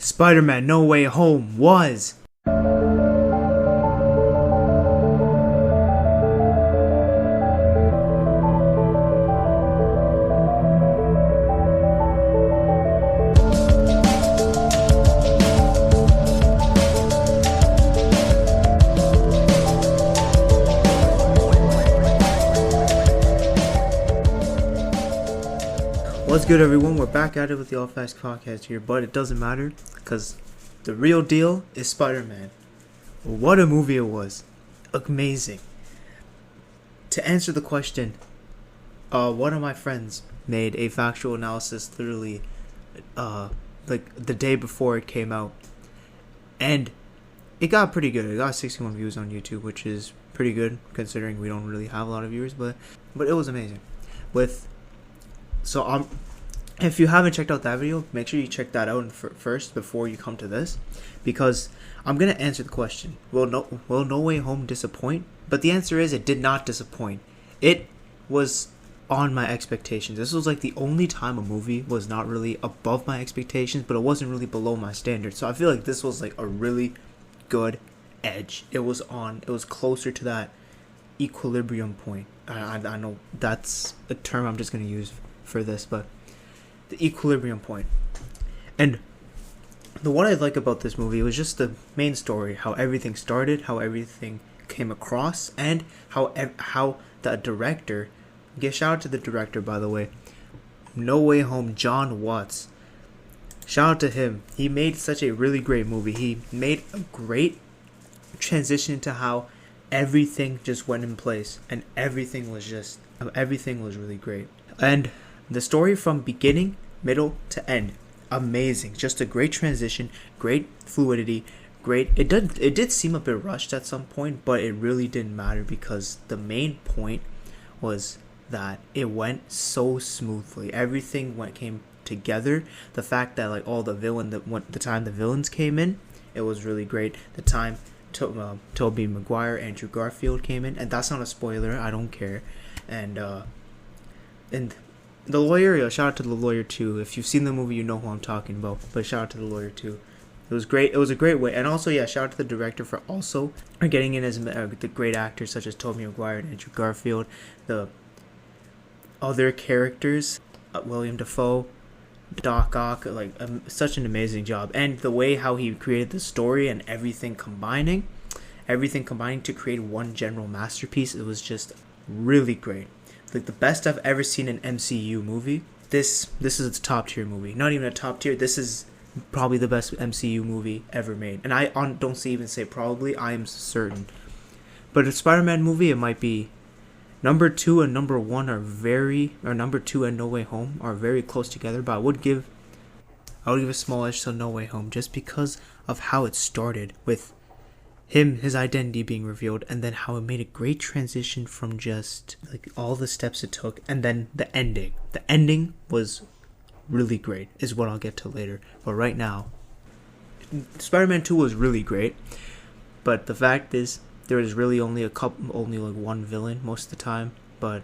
Spider-Man No Way Home was. What's good, everyone? We're back at it with the All Facts Podcast here, but it doesn't matter because the real deal is Spider-Man. What a movie it was. Amazing. To answer the question, one of my friends made a factual analysis literally like the day before it came out, and it got pretty good. It got 61 views on YouTube, which is pretty good considering we don't really have a lot of viewers, but it was amazing. If you haven't checked out that video, make sure you check that out first before you come to this, because I'm gonna answer the question: Will No Way Home disappoint? But the answer is, it did not disappoint. It was on my expectations. This was like the only time a movie was not really above my expectations, but it wasn't really below my standards. So I feel like this was like a really good edge. It was closer to that equilibrium point. I know that's a term I'm just gonna use for this, but the equilibrium point. And what I like about this movie was just the main story, how everything started, how everything came across, and how the director, shout out to the director, by the way, No Way Home, Jon Watts, shout out to him. He made such a really great movie. He made a great transition to how everything just went in place, and everything was really great. And the story from beginning, middle to end, amazing. Just a great transition, great fluidity, great. It did seem a bit rushed at some point, but it really didn't matter because the main point was that it went so smoothly. Everything came together. The fact that like all the time the villains came in, it was really great. The time Tobey Maguire, Andrew Garfield came in, and that's not a spoiler. I don't care. And the lawyer, shout out to the lawyer too. If you've seen the movie, you know who I'm talking about. But shout out to the lawyer too. It was great. It was a great way. And also, shout out to the director for also getting in as the great actors such as Tobey Maguire and Andrew Garfield. The other characters, William Dafoe, Doc Ock, such an amazing job. And the way how he created the story and everything combining to create one general masterpiece. It was just really great. Like the best I've ever seen an MCU movie. This is a top tier movie. Not even a top tier. This is probably the best MCU movie ever made. And I don't even say probably. I am certain. But a Spider-Man movie, it might be number 2 and number 1 number 2 and No Way Home are very close together. But I would give a small edge to No Way Home just because of how it started with his identity being revealed, and then how it made a great transition from just like all the steps it took, and then the ending. The ending was really great, is what I'll get to later. But right now, Spider-Man 2 was really great, but the fact is there is really only one villain most of the time, but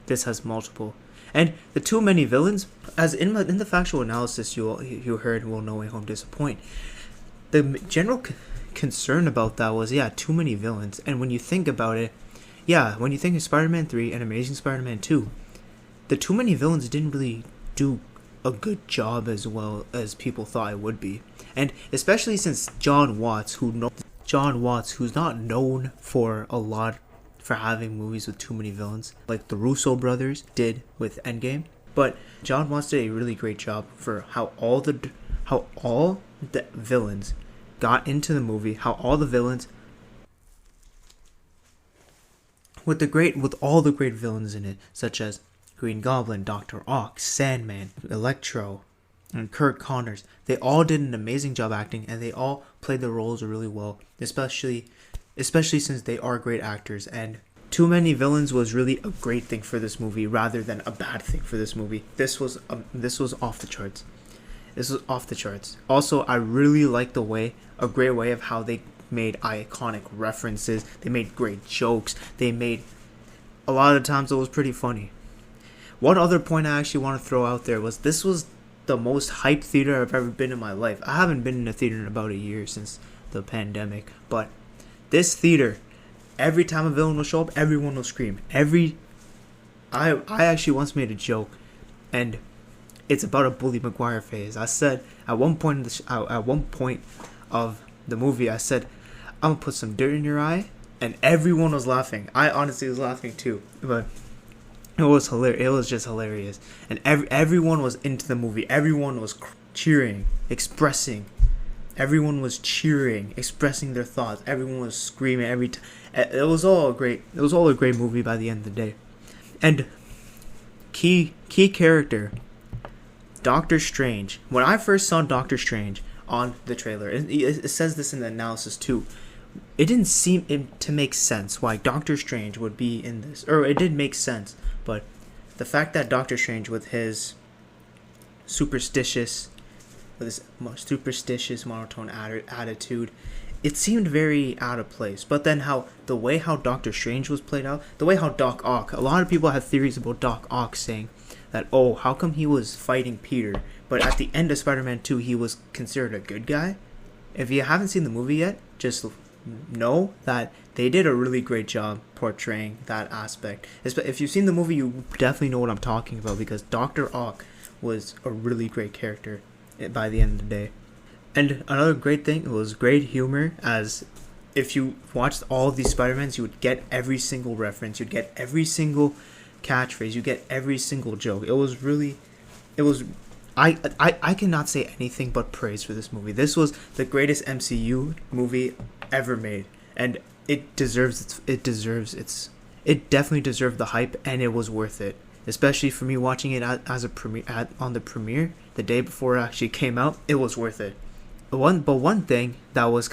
this has multiple. And the too many villains, as in the factual analysis you heard, will No Way Home disappoint. The general concern about that was too many villains. And when you think about it, when you think of Spider-Man 3 and Amazing Spider-Man 2, the too many villains didn't really do a good job as well as people thought it would be. And especially since Jon Watts, who's not known for having movies with too many villains like the Russo brothers did with Endgame, but Jon Watts did a really great job for how all the villains got into the movie, how all the villains with all the great villains in it, such as Green Goblin, Dr. Ock, Sandman, Electro, and Kurt Connors, they all did an amazing job acting, and they all played their roles really well, especially since they are great actors. And too many villains was really a great thing for this movie rather than a bad thing for this movie. This was off the charts. This was off the charts. Also, I really like a great way of how they made iconic references. They made great jokes. A lot of times it was pretty funny. One other point I actually want to throw out there was this was the most hyped theater I've ever been in my life. I haven't been in a theater in about a year since the pandemic, but this theater, every time a villain will show up, everyone will scream. I actually once made a joke, and it's about a Bully Maguire phase. I said at one point of the movie, I said, "I'm gonna put some dirt in your eye," and everyone was laughing. I honestly was laughing too, but it was hilarious. It was just hilarious, and everyone was into the movie. Everyone was cheering, expressing. Everyone was cheering, expressing their thoughts. Everyone was screaming every time. It was all great. It was all a great movie by the end of the day. And key character, Doctor Strange. When I first saw Doctor Strange on the trailer, it says this in the analysis too, it didn't seem to make sense why Doctor Strange would be in this. Or it did make sense, but the fact that Doctor Strange with his superstitious monotone attitude, it seemed very out of place. But then the way how Doctor Strange was played out, the way how Doc Ock, a lot of people have theories about Doc Ock saying that, oh, how come he was fighting Peter, but at the end of Spider-Man 2 he was considered a good guy? If you haven't seen the movie yet, just know that they did a really great job portraying that aspect. If you've seen the movie, you definitely know what I'm talking about, because Dr. Ock was a really great character by the end of the day. And another great thing, it was great humor, as if you watched all of these Spider-Mans, you would get every single reference, you'd get every single catchphrase, you get every single joke. I cannot say anything but praise for this movie. This was the greatest MCU movie ever made, and it definitely deserved the hype, and it was worth it. Especially for me watching it on the premiere the day before it actually came out, it was worth it. One thing that was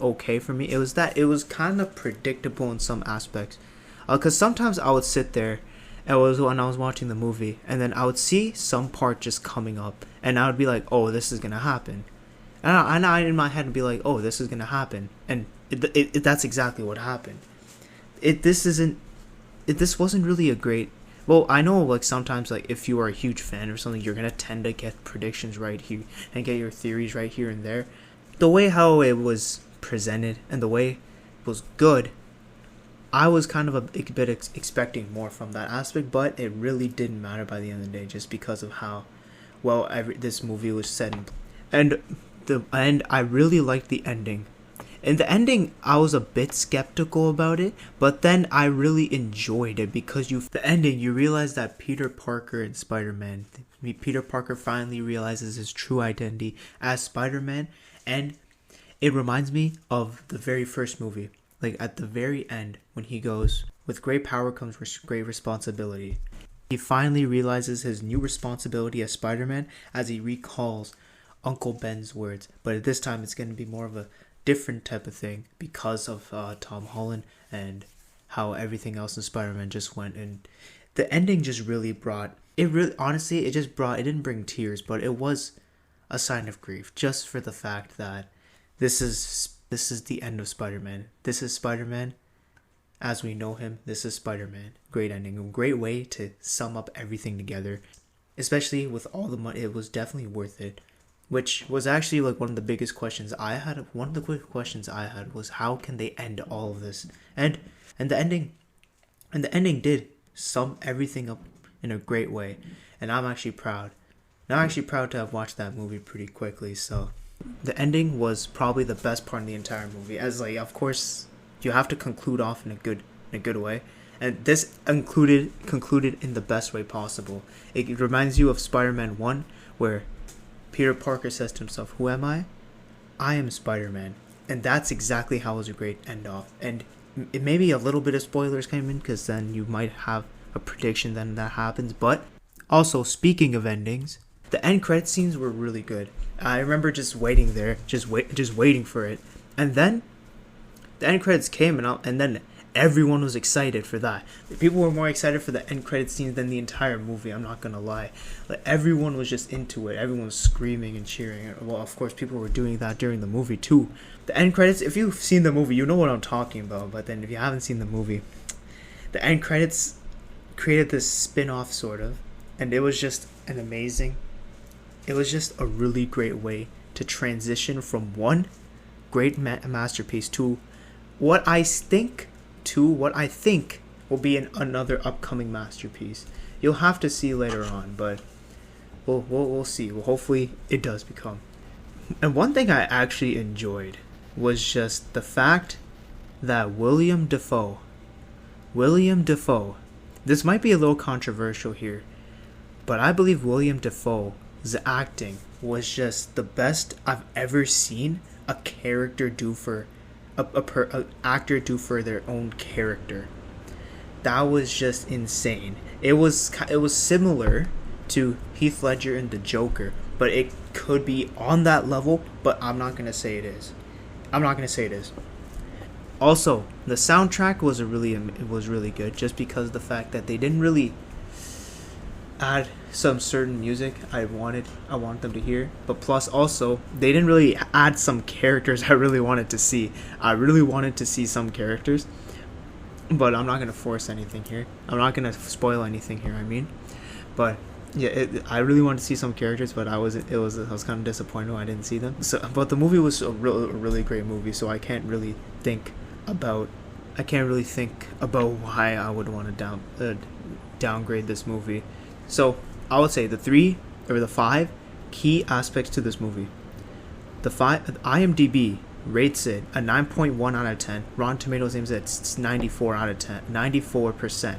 okay for me, it was that it was kind of predictable in some aspects. Because sometimes I would sit there, when I was watching the movie, and then I would see some part just coming up, and I would be like, oh, this is gonna happen. And I in my head would be like, oh, this is gonna happen, and that's exactly what happened. This wasn't really a great. Well, I know, like, sometimes, like, if you are a huge fan or something, you're gonna tend to get predictions right here and get your theories right here and there. The way how it was presented and the way it was good, I was kind of a bit expecting more from that aspect, but it really didn't matter by the end of the day, just because of how well this movie was set. And I really liked the ending. In the ending, I was a bit skeptical about it, but then I really enjoyed it, because the ending, you realize that Peter Parker and Spider-Man, Peter Parker finally realizes his true identity as Spider-Man, and it reminds me of the very first movie. Like, at the very end, when he goes, with great power comes great responsibility. He finally realizes his new responsibility as Spider-Man as he recalls Uncle Ben's words, but at this time it's going to be more of a different type of thing because of Tom Holland and how everything else in Spider-Man just went. And the ending just really brought it. Really, honestly, it didn't bring tears, but it was a sign of grief, just for the fact that this is the end of Spider-Man. This is Spider-Man as we know him. This is Spider-Man. Great ending, a great way to sum up everything together, especially with all the money. It was definitely worth it. Which was actually like one of the biggest questions I had. One of the quick questions I had was, how can they end all of this? And the ending did sum everything up in a great way. And I'm actually proud. And I'm actually proud to have watched that movie pretty quickly. So the ending was probably the best part of the entire movie. As, like, of course, you have to conclude off in a good way. And this concluded in the best way possible. It reminds you of Spider-Man 1, where Peter Parker says to himself, who am I? I am Spider-Man. And that's exactly how it was a great end off. And it may be a little bit of spoilers came in, because then you might have a prediction then that happens. But also, speaking of endings, the end credit scenes were really good. I remember just waiting there, just waiting for it. And then the end credits came, and then everyone was excited for that. People were more excited for the end credit scenes than the entire movie, I'm not gonna lie. Like, everyone was just into it. Everyone was screaming and cheering. Well, of course, people were doing that during the movie too. The end credits, if you've seen the movie, you know what I'm talking about. But then if you haven't seen the movie, the end credits created this spin-off, sort of. And it was just an amazing it was just a really great way to transition from one great masterpiece to what I think will be another upcoming masterpiece. You'll have to see later on, but we'll see. Well, hopefully it does become. And one thing I actually enjoyed was just the fact that William Dafoe, this might be a little controversial here, but I believe William Dafoe's acting was just the best I've ever seen a character do for a actor do for their own character. That was just insane. It was similar to Heath Ledger in The Joker, but it could be on that level, but I'm not going to say it is. Also, the soundtrack was really good, just because of the fact that they didn't really add some certain music I want them to hear, but plus also they didn't really add some characters I really wanted to see. I really wanted to see some characters, but I'm not going to force anything here. I'm not going to spoil anything here, but yeah, I really wanted to see some characters, but I was kind of disappointed when I didn't see them. So, but the movie was a really great movie, so I can't really think about why I would want to downgrade this movie. So I would say the 5 key aspects to this movie. IMDb rates it a 9.1 out of 10. Rotten Tomatoes aims at 94 out of 10, 94%,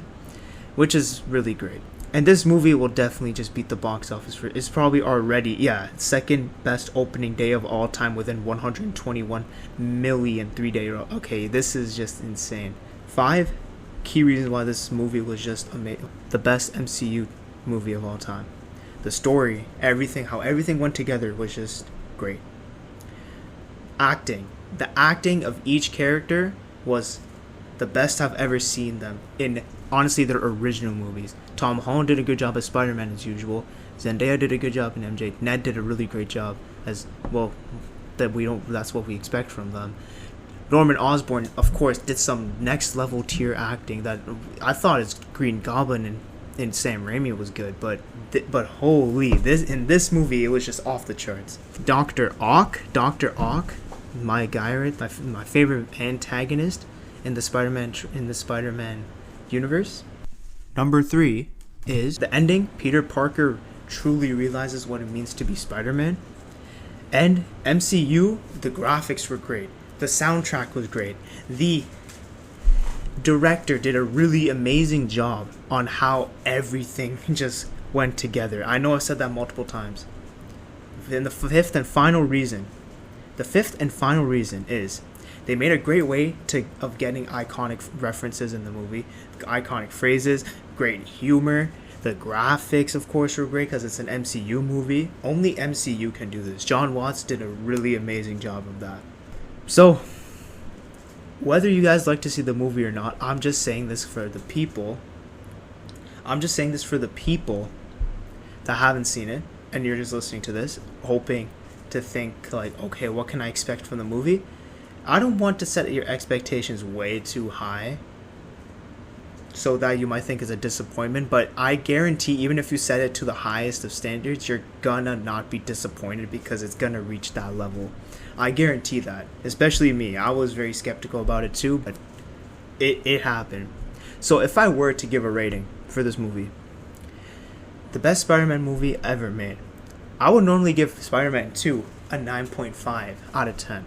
which is really great. And this movie will definitely just beat the box office. It's probably already, second best opening day of all time within 121 million 3-day. Okay, this is just insane. 5 key reasons why this movie was just amazing. The best MCU movie of all time. The story, how everything went together was just great. Acting. The acting of each character was the best I've ever seen them in, honestly, their original movies. Tom Holland did a good job as Spider-Man as usual. Zendaya did a good job in MJ. Ned did a really great job as well. That's what we expect from them. Norman Osborn, of course, did some next level tier acting that I thought his Green Goblin and Sam Raimi was good, but holy, in this movie it was just off the charts. Dr. Ock, my guy, my favorite antagonist in the Spider-Man universe. Number 3 is the ending. Peter Parker truly realizes what it means to be Spider-Man. And MCU, the graphics were great. The soundtrack was great. The director did a really amazing job on how everything just went together. I know I've said that multiple times. Then the fifth and final reason is they made a great way of getting iconic references in the movie, iconic phrases, great humor. The graphics, of course, were great because it's an MCU movie. Only MCU can do this. John Watts did a really amazing job of that. So, whether you guys like to see the movie or not, I'm just saying this for the people. That haven't seen it, and you're just listening to this, hoping to think like, okay, what can I expect from the movie? I don't want to set your expectations way too high so that you might think it's a disappointment, but I guarantee even if you set it to the highest of standards, you're gonna not be disappointed because it's gonna reach that level. I guarantee that. Especially me. I was very skeptical about it too, but it happened. So if I were to give a rating for this movie, the best Spider-Man movie ever made, I would normally give Spider-Man 2 a 9.5 out of 10.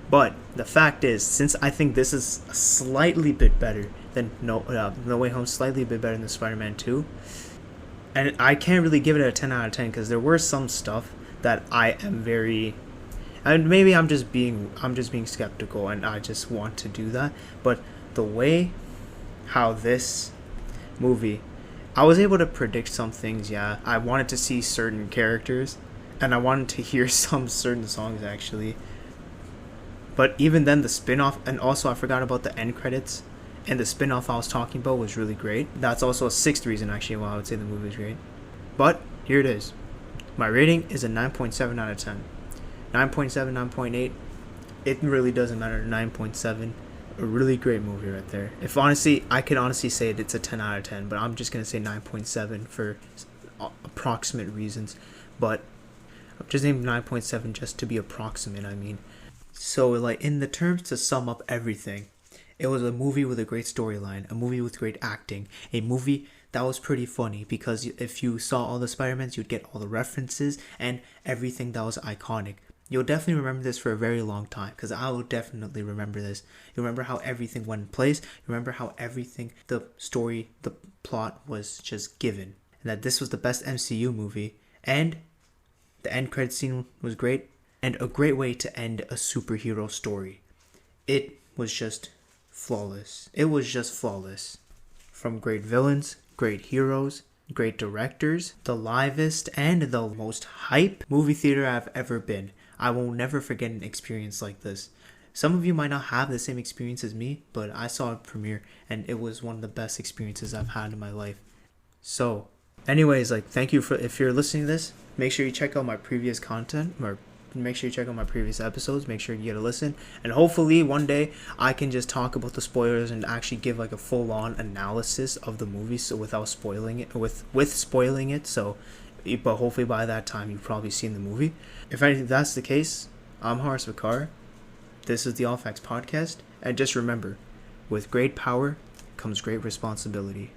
But the fact is, since I think this is a slightly bit better than No Way Home, slightly bit better than Spider-Man 2, and I can't really give it a 10 out of 10 because there were some stuff that I am very, and maybe I'm just being skeptical and I just want to do that. But the way how this movie, I was able to predict some things. Yeah, I wanted to see certain characters, and I wanted to hear some certain songs actually. But even then, the spin-off, and also I forgot about the end credits, and the spin-off I was talking about was really great. That's also a 6th reason actually why I would say the movie is great. But here it is. My rating is a 9.7 out of 10. 9.7, 9.8. It really doesn't matter. 9.7. A really great movie right there. If honestly, I could honestly say it's a 10 out of 10, but I'm just going to say 9.7 for approximate reasons. But Just name 9.7 just to be approximate, I mean. So, like, in the terms to sum up everything, it was a movie with a great storyline, a movie with great acting, a movie that was pretty funny because if you saw all the Spider-Mans, you'd get all the references and everything that was iconic. You'll definitely remember this for a very long time because I will definitely remember this. You remember how everything went in place. You remember how everything, the story, the plot was just given. And that this was the best MCU movie. And the end credit scene was great. And a great way to end a superhero story. It was just flawless. It was just flawless. From great villains, great heroes, great directors, the livest and the most hype movie theater I've ever been. I will never forget an experience like this. Some of you might not have the same experience as me, but I saw it premiere and it was one of the best experiences I've had in my life. So, anyways, like, thank you for, if you're listening to this, make sure you check out my previous content, or make sure you check out my previous episodes. Make sure you get a listen, and hopefully one day I can just talk about the spoilers and actually give like a full-on analysis of the movie, so without spoiling it, with spoiling it. So, but hopefully by that time you've probably seen the movie. If that's the case, I'm Horace Vicar. This is the All Facts Podcast, and just remember, with great power comes great responsibility.